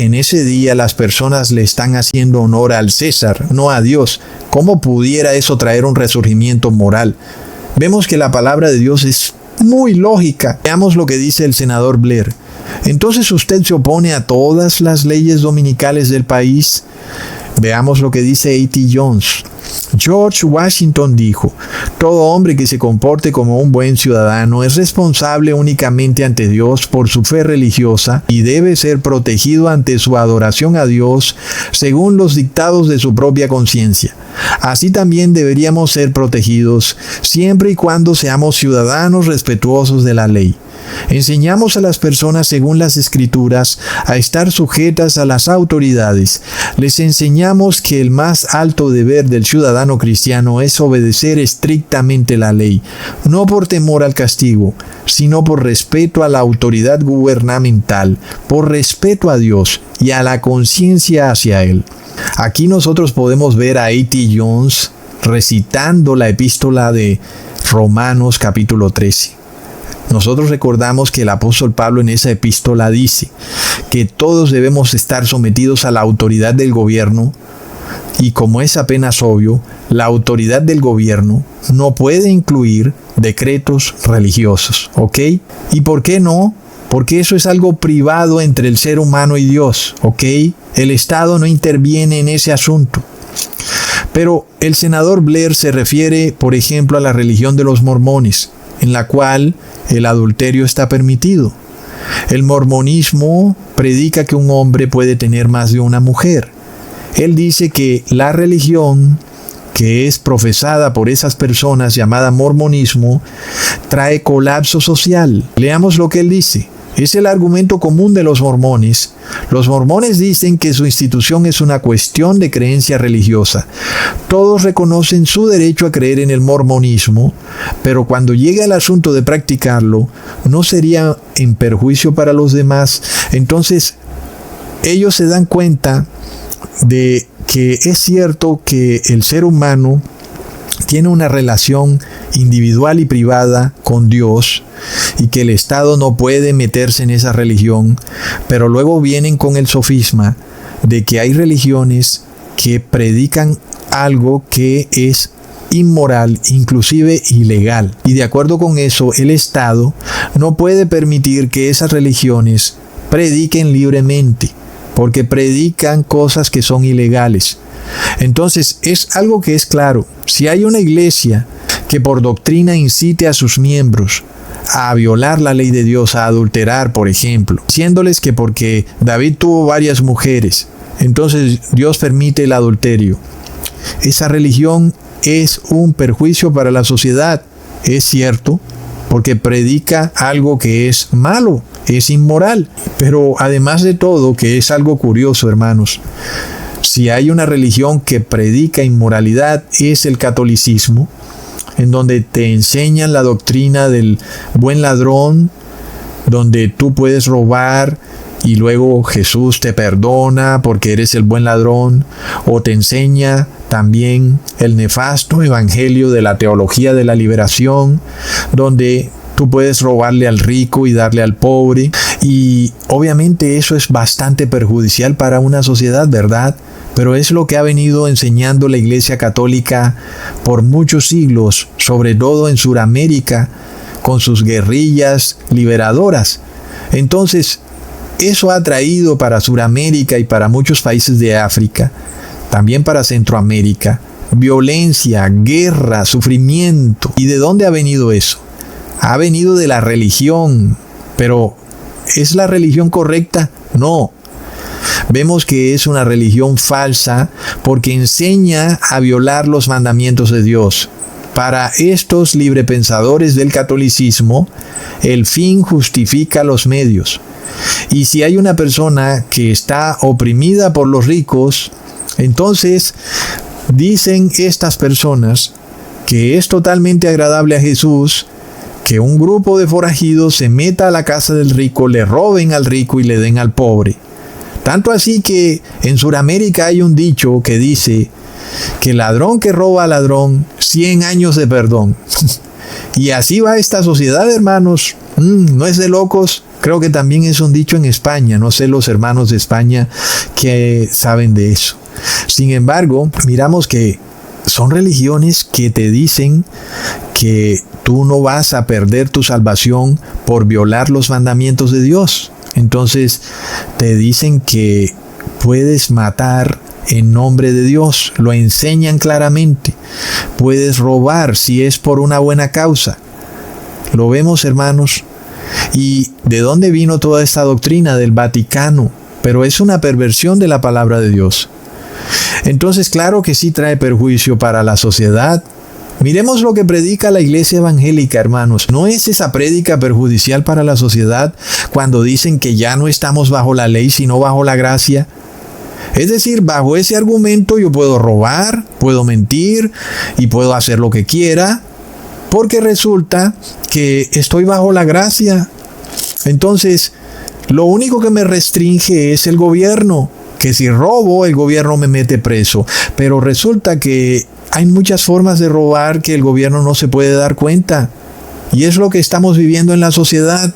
en ese día las personas le están haciendo honor al César, no a Dios. ¿Cómo pudiera eso traer un resurgimiento moral? Vemos que la palabra de Dios es muy lógica. Veamos lo que dice el senador Blair. Entonces, ¿usted se opone a todas las leyes dominicales del país? Veamos lo que dice A.T. Jones. George Washington dijo: todo hombre que se comporte como un buen ciudadano es responsable únicamente ante Dios por su fe religiosa y debe ser protegido ante su adoración a Dios según los dictados de su propia conciencia. Así también deberíamos ser protegidos siempre y cuando seamos ciudadanos respetuosos de la ley. Enseñamos a las personas según las Escrituras a estar sujetas a las autoridades. Les enseñamos que el más alto deber del ciudadano cristiano es obedecer estrictamente la ley, no por temor al castigo, sino por respeto a la autoridad gubernamental, por respeto a Dios y a la conciencia hacia Él. Aquí nosotros podemos ver a A.T. Jones recitando la epístola de Romanos capítulo 13. Nosotros recordamos que el apóstol Pablo en esa epístola dice que todos debemos estar sometidos a la autoridad del gobierno, y como es apenas obvio, la autoridad del gobierno no puede incluir decretos religiosos, ¿ok? ¿Y por qué no? Porque eso es algo privado entre el ser humano y Dios, ¿ok? El Estado no interviene en ese asunto. Pero el senador Blair se refiere, por ejemplo, a la religión de los mormones, en la cual el adulterio está permitido. El mormonismo predica que un hombre puede tener más de una mujer. Él dice que la religión que es profesada por esas personas llamada mormonismo trae colapso social. Leamos lo que él dice. Es el argumento común de los mormones. Los mormones dicen que su institución es una cuestión de creencia religiosa. Todos reconocen su derecho a creer en el mormonismo, pero cuando llega el asunto de practicarlo, no sería en perjuicio para los demás. Entonces, ellos se dan cuenta de que es cierto que el ser humano tiene una relación individual y privada con Dios y que el Estado no puede meterse en esa religión, pero luego vienen con el sofisma de que hay religiones que predican algo que es inmoral, inclusive ilegal. Y de acuerdo con eso, el Estado no puede permitir que esas religiones prediquen libremente, porque predican cosas que son ilegales. Entonces, es algo que es claro. Si hay una iglesia que por doctrina incite a sus miembros a violar la ley de Dios, a adulterar, por ejemplo, diciéndoles que porque David tuvo varias mujeres, entonces Dios permite el adulterio, esa religión es un perjuicio para la sociedad. Es cierto, porque predica algo que es malo, es inmoral. Pero además de todo, que es algo curioso, hermanos, si hay una religión que predica inmoralidad, es el catolicismo, en donde te enseñan la doctrina del buen ladrón, donde tú puedes robar y luego Jesús te perdona porque eres el buen ladrón, o te enseña también el nefasto evangelio de la teología de la liberación, donde tú puedes robarle al rico y darle al pobre, y obviamente eso es bastante perjudicial para una sociedad, ¿verdad? Pero es lo que ha venido enseñando la Iglesia Católica por muchos siglos, sobre todo en Sudamérica, con sus guerrillas liberadoras. Entonces, eso ha traído para Sudamérica y para muchos países de África, también para Centroamérica, violencia, guerra, sufrimiento. ¿Y de dónde ha venido eso? Ha venido de la religión. Pero, ¿es la religión correcta? No. Vemos que es una religión falsa porque enseña a violar los mandamientos de Dios. Para estos librepensadores del catolicismo, el fin justifica los medios. Y si hay una persona que está oprimida por los ricos, entonces dicen estas personas que es totalmente agradable a Jesús que un grupo de forajidos se meta a la casa del rico, le roben al rico y le den al pobre. Tanto así que en Sudamérica hay un dicho que dice que ladrón que roba a ladrón, 100 años de perdón. Y así va esta sociedad, hermanos. No es de locos. Creo que también es un dicho en España. No sé los hermanos de España que saben de eso. Sin embargo, miramos que son religiones que te dicen que tú no vas a perder tu salvación por violar los mandamientos de Dios. Entonces te dicen que puedes matar en nombre de Dios. Lo enseñan claramente. Puedes robar si es por una buena causa. Lo vemos, hermanos. ¿Y de dónde vino toda esta doctrina? Del Vaticano. Pero es una perversión de la palabra de Dios. Entonces, claro que sí trae perjuicio para la sociedad. Miremos lo que predica la iglesia evangélica, hermanos. ¿No es esa prédica perjudicial para la sociedad cuando dicen que ya no estamos bajo la ley, sino bajo la gracia? Es decir, bajo ese argumento yo puedo robar, puedo mentir y puedo hacer lo que quiera, porque resulta que estoy bajo la gracia. Entonces, lo único que me restringe es el gobierno, que si robo, el gobierno me mete preso. Pero resulta que hay muchas formas de robar que el gobierno no se puede dar cuenta. Y es lo que estamos viviendo en la sociedad.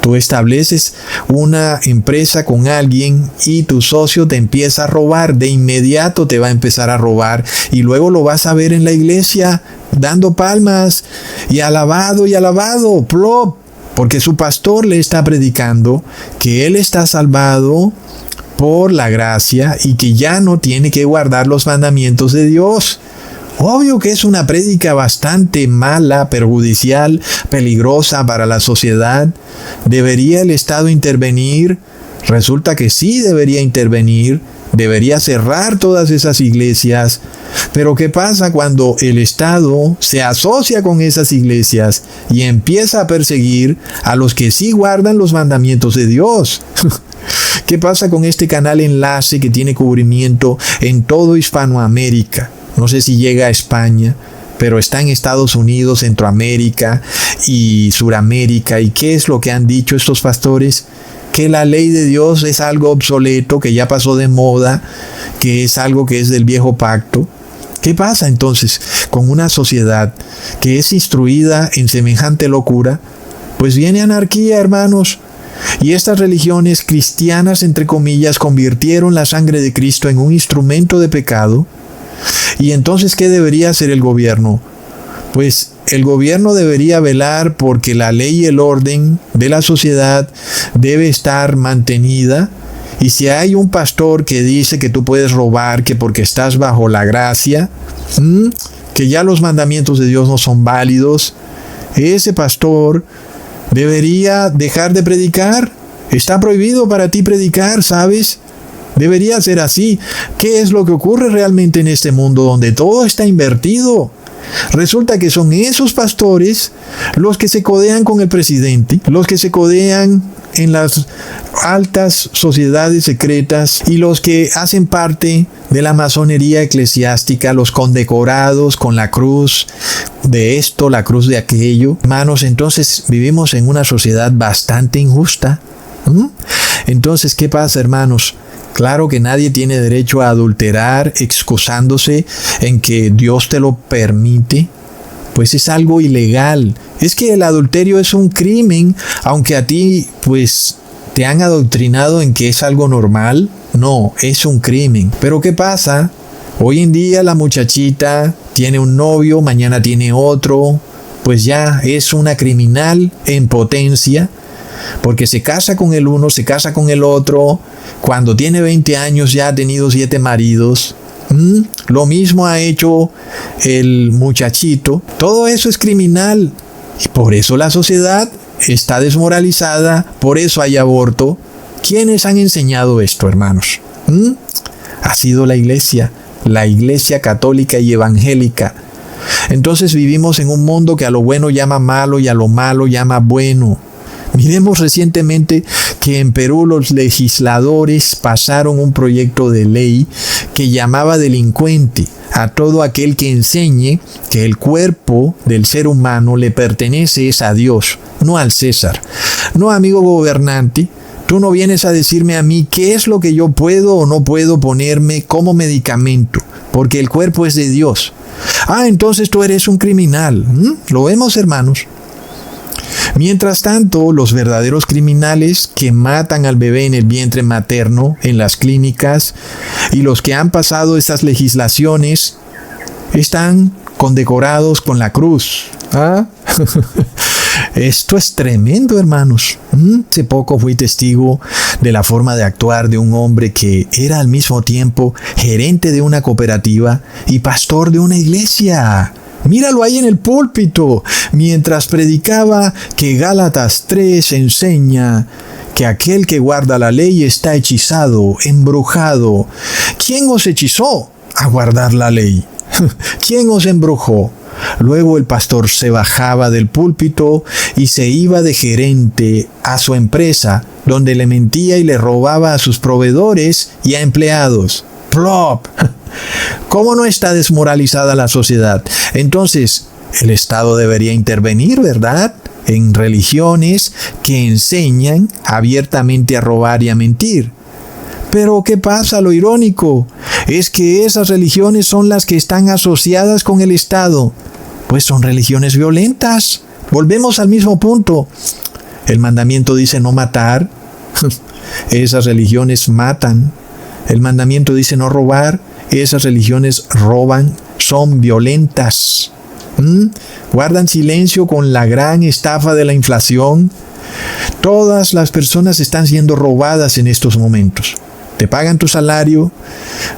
Tú estableces una empresa con alguien y tu socio te empieza a robar. De inmediato te va a empezar a robar. Y luego lo vas a ver en la iglesia dando palmas y alabado, plop. Porque su pastor le está predicando que él está salvado por la gracia y que ya no tiene que guardar los mandamientos de Dios. Obvio que es una prédica bastante mala, perjudicial, peligrosa para la sociedad. ¿Debería el Estado intervenir? Resulta que sí debería intervenir. Debería cerrar todas esas iglesias. Pero ¿qué pasa cuando el Estado se asocia con esas iglesias y empieza a perseguir a los que sí guardan los mandamientos de Dios? ¿Qué pasa con este canal Enlace que tiene cubrimiento en todo Hispanoamérica? No sé si llega a España, pero está en Estados Unidos, Centroamérica y Suramérica. ¿Y qué es lo que han dicho estos pastores? Que la ley de Dios es algo obsoleto, que ya pasó de moda, que es algo que es del viejo pacto. ¿Qué pasa entonces con una sociedad que es instruida en semejante locura? Pues viene anarquía, hermanos. Y estas religiones cristianas, entre comillas, convirtieron la sangre de Cristo en un instrumento de pecado. Y entonces, ¿qué debería hacer el gobierno? Pues el gobierno debería velar porque la ley y el orden de la sociedad debe estar mantenida. Y si hay un pastor que dice que tú puedes robar, que porque estás bajo la gracia, que ya los mandamientos de Dios no son válidos, ese pastor debería dejar de predicar. Está prohibido para ti predicar, ¿sabes? Debería ser así. ¿Qué es lo que ocurre realmente en este mundo donde todo está invertido? Resulta que son esos pastores los que se codean con el presidente, los que se codean en las altas sociedades secretas y los que hacen parte de la masonería eclesiástica, los condecorados con la cruz de esto, la cruz de aquello. Hermanos, entonces vivimos en una sociedad bastante injusta. Entonces, ¿qué pasa, hermanos? Claro que nadie tiene derecho a adulterar excusándose en que Dios te lo permite. Pues es algo ilegal. Es que el adulterio es un crimen, aunque a ti pues te han adoctrinado en que es algo normal. No, es un crimen. Pero ¿qué pasa? Hoy en día la muchachita tiene un novio, mañana tiene otro. Pues ya es una criminal en potencia. Porque se casa con el uno, se casa con el otro. Cuando tiene 20 años ya ha tenido 7 maridos. Lo mismo ha hecho el muchachito. Todo eso es criminal. Y por eso la sociedad está desmoralizada. Por eso hay aborto. ¿Quiénes han enseñado esto, hermanos? Ha sido la iglesia católica y evangélica. Entonces vivimos en un mundo que a lo bueno llama malo y a lo malo llama bueno. Miremos recientemente que en Perú los legisladores pasaron un proyecto de ley que llamaba delincuente a todo aquel que enseñe que el cuerpo del ser humano le pertenece a Dios, no al César. No, amigo gobernante, tú no vienes a decirme a mí qué es lo que yo puedo o no puedo ponerme como medicamento, porque el cuerpo es de Dios. Entonces tú eres un criminal. ¿Lo vemos, hermanos? Mientras tanto, los verdaderos criminales que matan al bebé en el vientre materno, en las clínicas, y los que han pasado estas legislaciones, están condecorados con la cruz. ¿Ah? Esto es tremendo, hermanos. Hace poco fui testigo de la forma de actuar de un hombre que era al mismo tiempo gerente de una cooperativa y pastor de una iglesia. Míralo ahí en el púlpito, mientras predicaba que Gálatas 3 enseña que aquel que guarda la ley está hechizado, embrujado. ¿Quién os hechizó a guardar la ley? ¿Quién os embrujó? Luego el pastor se bajaba del púlpito y se iba de gerente a su empresa, donde le mentía y le robaba a sus proveedores y a empleados. ¡Plop! ¿Cómo no está desmoralizada la sociedad? Entonces, el Estado debería intervenir, ¿verdad?, en religiones que enseñan abiertamente a robar y a mentir. Pero ¿qué pasa? Lo irónico es que esas religiones son las que están asociadas con el Estado, pues son religiones violentas. Volvemos al mismo punto. El mandamiento dice no matar. Esas religiones matan. El mandamiento dice no robar. Esas religiones roban, son violentas. Guardan silencio con la gran estafa de la inflación. Todas las personas están siendo robadas en estos momentos. Te pagan tu salario,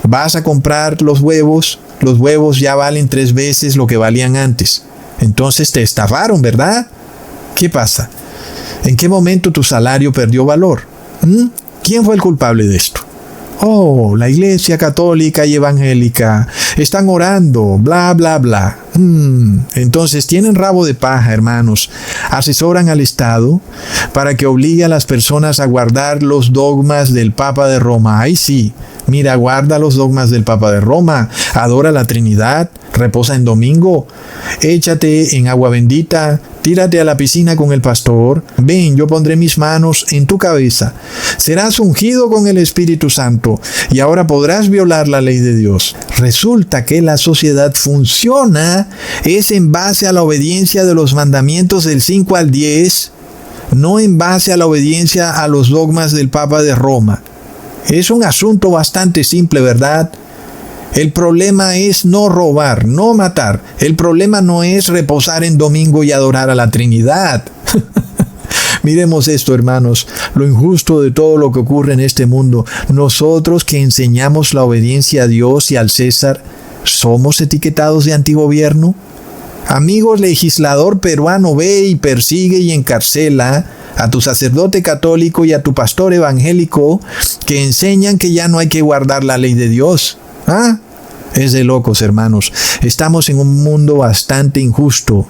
vas a comprar los huevos ya valen 3 veces lo que valían antes. Entonces te estafaron, ¿verdad? ¿Qué pasa? ¿En qué momento tu salario perdió valor? ¿Quién fue el culpable de esto? Oh, la iglesia católica y evangélica están orando, bla, bla, bla. Entonces tienen rabo de paja, hermanos. Asesoran al Estado para que obligue a las personas a guardar los dogmas del Papa de Roma. Ay, sí, mira, guarda los dogmas del Papa de Roma. Adora la Trinidad, reposa en domingo, échate en agua bendita, tírate a la piscina con el pastor. Ven, yo pondré mis manos en tu cabeza. Serás ungido con el Espíritu Santo y ahora podrás violar la ley de Dios. Resulta que la sociedad funciona es en base a la obediencia de los mandamientos del 5 al 10, no en base a la obediencia a los dogmas del Papa de Roma. Es un asunto bastante simple, ¿verdad? El problema es no robar, no matar. El problema no es reposar en domingo y adorar a la Trinidad. Miremos esto, hermanos, lo injusto de todo lo que ocurre en este mundo. Nosotros que enseñamos la obediencia a Dios y al César, ¿somos etiquetados de antigobierno? Amigo legislador peruano, ve y persigue y encarcela a tu sacerdote católico y a tu pastor evangélico que enseñan que ya no hay que guardar la ley de Dios. Es de locos, hermanos. Estamos en un mundo bastante injusto.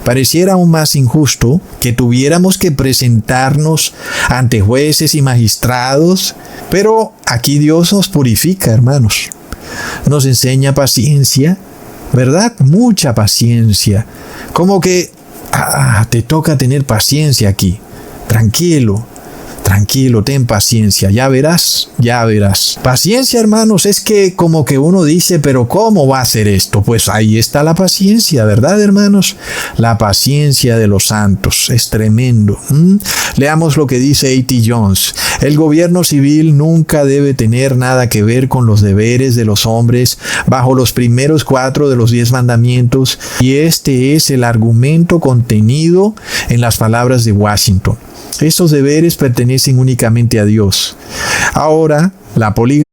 Pareciera aún más injusto que tuviéramos que presentarnos ante jueces y magistrados, pero aquí Dios nos purifica, hermanos. Nos enseña paciencia, ¿verdad? Mucha paciencia. Como que te toca tener paciencia aquí. Tranquilo, ten paciencia, ya verás. Paciencia, hermanos, es que como que uno dice, pero ¿cómo va a ser esto? Pues ahí está la paciencia, ¿verdad, hermanos? La paciencia de los santos, es tremendo. Leamos lo que dice A.T. Jones. El gobierno civil nunca debe tener nada que ver con los deberes de los hombres bajo los primeros 4 de los 10 mandamientos, y este es el argumento contenido en las palabras de Washington. Estos deberes pertenecen únicamente a Dios. Ahora, la política